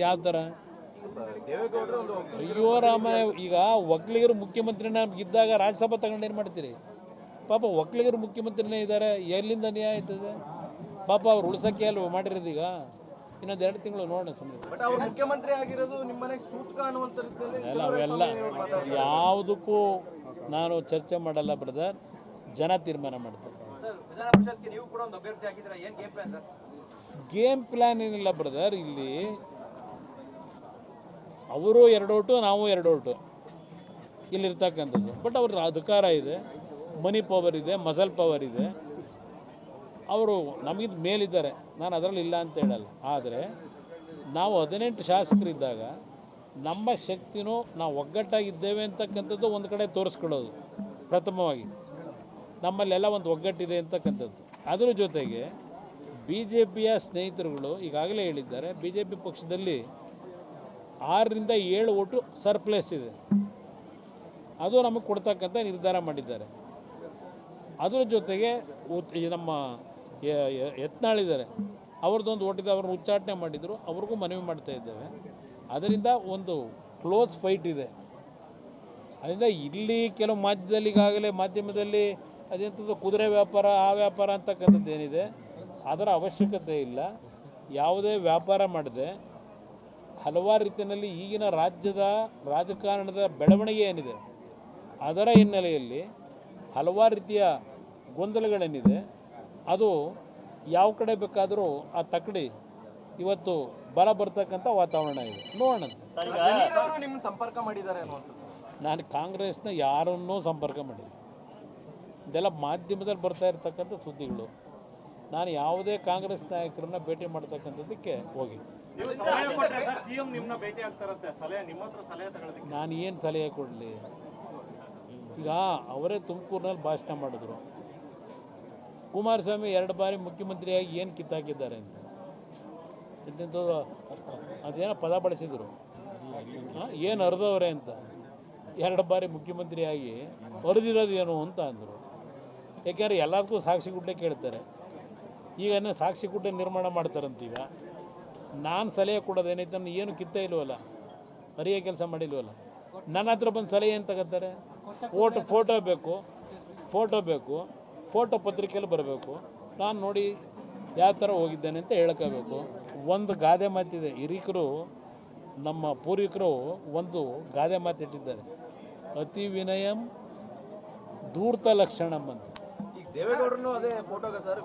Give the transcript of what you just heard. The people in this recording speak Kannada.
ಯಾವ ಥರ ಅಯ್ಯೋ ರಾಮ, ಈಗ ಒಕ್ಕಲಿಗರು ಮುಖ್ಯಮಂತ್ರಿನ ಇದ್ದಾಗ ರಾಜ್ಯಸಭಾ ತಗೊಂಡು ಏನು ಮಾಡ್ತೀರಿ? ಪಾಪ ಒಕ್ಕಲಿಗರು ಮುಖ್ಯಮಂತ್ರಿನೇ ಇದ್ದಾರೆ, ಎಲ್ಲಿಂದ ನ್ಯಾಯ ಆಯ್ತದೆ? ಪಾಪ ಅವ್ರು ಉಳ್ಸೋಕ್ಕೆ ಅಲ್ವ ಮಾಡಿರೋದು. ಈಗ ಇನ್ನೊಂದು 2 ತಿಂಗಳು ನೋಡೋಣ ಸುಮ್ಮನೆ. ಮುಖ್ಯಮಂತ್ರಿ ಆಗಿರೋದು ನಿಮ್ಮನೆಗೆ ಸೂಕ್ತ ಅನ್ನುವಂಥ ಅವೆಲ್ಲ ಯಾವುದಕ್ಕೂ ನಾನು ಚರ್ಚೆ ಮಾಡಲ್ಲ ಬ್ರದರ್, ಜನ ತೀರ್ಮಾನ ಮಾಡ್ತಾರೆ. ಗೇಮ್ ಪ್ಲಾನ್ ಏನಿಲ್ಲ ಬ್ರದರ್. ಇಲ್ಲಿ ಅವರು 2 ಓಟು, ನಾವು 2 ಓಟು ಇಲ್ಲಿರ್ತಕ್ಕಂಥದ್ದು. ಬಟ್ ಅವ್ರ ಅಧಿಕಾರ ಇದೆ, ಮನಿ ಪವರ್ ಇದೆ, ಮಸಲ್ ಪವರ್ ಇದೆ. ಅವರು ನಮಗಿಂತ ಮೇಲಿದ್ದಾರೆ, ನಾನು ಅದರಲ್ಲಿ ಇಲ್ಲ ಅಂತ ಹೇಳಲ್ಲ. ಆದರೆ ನಾವು 18 ಶಾಸಕರಿದ್ದಾಗ ನಮ್ಮ ಶಕ್ತಿನೂ ನಾವು ಒಗ್ಗಟ್ಟಾಗಿದ್ದೇವೆ ಅಂತಕ್ಕಂಥದ್ದು ಒಂದು ಕಡೆ ತೋರಿಸ್ಕೊಳ್ಳೋದು ಪ್ರಥಮವಾಗಿ. ನಮ್ಮಲ್ಲೆಲ್ಲ ಒಂದು ಒಗ್ಗಟ್ಟಿದೆ ಅಂತಕ್ಕಂಥದ್ದು. ಅದರ ಜೊತೆಗೆ ಬಿ ಜೆ ಪಿಯ ಸ್ನೇಹಿತರುಗಳು ಈಗಾಗಲೇ ಹೇಳಿದ್ದಾರೆ, ಬಿ ಜೆ ಪಿ ಪಕ್ಷದಲ್ಲಿ 6ರಿಂದ 7 ಓಟು ಸರ್ಪ್ಲೇಸ್ ಇದೆ, ಅದು ನಮಗೆ ಕೊಡ್ತಕ್ಕಂಥ ನಿರ್ಧಾರ ಮಾಡಿದ್ದಾರೆ. ಅದರ ಜೊತೆಗೆ ನಮ್ಮ ಯತ್ನಾಳಿದ್ದಾರೆ, ಅವ್ರದ್ದೊಂದು ಓಟಿದೆ, ಅವ್ರನ್ನ ಉಚ್ಚಾಟನೆ ಮಾಡಿದರು, ಅವ್ರಿಗೂ ಮನವಿ ಮಾಡ್ತಾ ಇದ್ದೇವೆ. ಅದರಿಂದ ಒಂದು ಕ್ಲೋಸ್ ಫೈಟ್ ಇದೆ. ಅದರಿಂದ ಇಲ್ಲಿ ಕೆಲವು ಮಾಧ್ಯಮದಲ್ಲಿ ಅದೆಂಥದ್ದು ಕುದುರೆ ವ್ಯಾಪಾರ, ಆ ವ್ಯಾಪಾರ ಅಂತಕ್ಕಂಥದ್ದು ಏನಿದೆ, ಅದರ ಅವಶ್ಯಕತೆ ಇಲ್ಲ. ಯಾವುದೇ ವ್ಯಾಪಾರ ಮಾಡದೆ ಹಲವಾರು ರೀತಿಯಲ್ಲಿ ಈಗಿನ ರಾಜ್ಯದ ರಾಜಕಾರಣದ ಬೆಳವಣಿಗೆ ಏನಿದೆ ಅದರ ಹಿನ್ನೆಲೆಯಲ್ಲಿ ಹಲವಾರು ರೀತಿಯ ಗೊಂದಲಗಳೇನಿದೆ ಅದು ಯಾವ ಕಡೆ ಬೇಕಾದರೂ ಆ ತಕ್ಕಡಿ ಇವತ್ತು ಬಲ ಬರ್ತಕ್ಕಂಥ ವಾತಾವರಣ ಇದೆ. ನೋಡೋಣ. ನಿಮ್ಮ ಸಂಪರ್ಕ ಮಾಡಿದ್ದಾರೆ ನಾನು ಕಾಂಗ್ರೆಸ್ನ ಯಾರನ್ನೂ ಸಂಪರ್ಕ ಮಾಡಿಲ್ಲ. ಇದೆಲ್ಲ ಮಾಧ್ಯಮದಲ್ಲಿ ಬರ್ತಾ ಇರ್ತಕ್ಕಂಥ ಸುದ್ದಿಗಳು. ನಾನು ಯಾವುದೇ ಕಾಂಗ್ರೆಸ್ ನಾಯಕರನ್ನ ಭೇಟಿ ಮಾಡ್ತಕ್ಕಂಥದ್ದಕ್ಕೆ ಹೋಗಿಲ್ಲ. ನಾನು ಏನು ಸಲಹೆ ಕೊಡಲಿ? ಈಗ ಅವರೇ ತುಮಕೂರಿನಲ್ಲಿ ಭಾಷಣ ಮಾಡಿದ್ರು, ಕುಮಾರಸ್ವಾಮಿ 2 ಬಾರಿ ಮುಖ್ಯಮಂತ್ರಿಯಾಗಿ ಏನು ಕಿತ್ತಾಕಿದ್ದಾರೆ ಅಂತ. ಅದೇನೋ ಪದ ಬಳಸಿದರು, ಏನು ಅರ್ಧವ್ರೆ ಅಂತ. 2 ಬಾರಿ ಮುಖ್ಯಮಂತ್ರಿಯಾಗಿ ಅರ್ದಿರೋದೇನು ಅಂತ ಅಂದರು. ಯಾಕೆಂದರೆ ಎಲ್ಲದಕ್ಕೂ ಸಾಕ್ಷಿ ಗುಡ್ಡೆ ಕೇಳ್ತಾರೆ. ಈಗ ಸಾಕ್ಷಿ ಗುಡ್ಡೆ ನಿರ್ಮಾಣ ಮಾಡ್ತಾರಂತೀಗ. ನಾನು ಸಲಹೆ ಕೊಡೋದೇನೈತೆ, ಏನು ಕಿತ್ತ ಇಲ್ವಲ್ಲ, ಅರಿಯೋ ಕೆಲಸ ಮಾಡಿಲ್ವಲ್ಲ. ನನ್ನ ಹತ್ರ ಬಂದು ಸಲಹೆ ಏನು ತಗೋತಾರೆ? ಫೋಟೋ ಬೇಕು, ಫೋಟೋ ಪತ್ರಿಕೆಯಲ್ಲಿ ಬರಬೇಕು. ನಾನು ನೋಡಿ ಯಾವ ಥರ ಹೋಗಿದ್ದೇನೆ ಅಂತ ಹೇಳ್ಕೋಬೇಕು. ಒಂದು ಗಾದೆ ಮಾತಿದೆ, ಹಿರಿಕರು ನಮ್ಮ ಪೂರ್ವಿಕರು ಒಂದು ಗಾದೆ ಮಾತಿಟ್ಟಿದ್ದಾರೆ, ಅತಿ ವಿನಯಂ ಧೂರ್ತ ಲಕ್ಷಣಂ ಅಂತ. ದೇವೇಗೌಡರನ್ನು ಅದೇ ಫೋಟೋಗೆ ಸರ್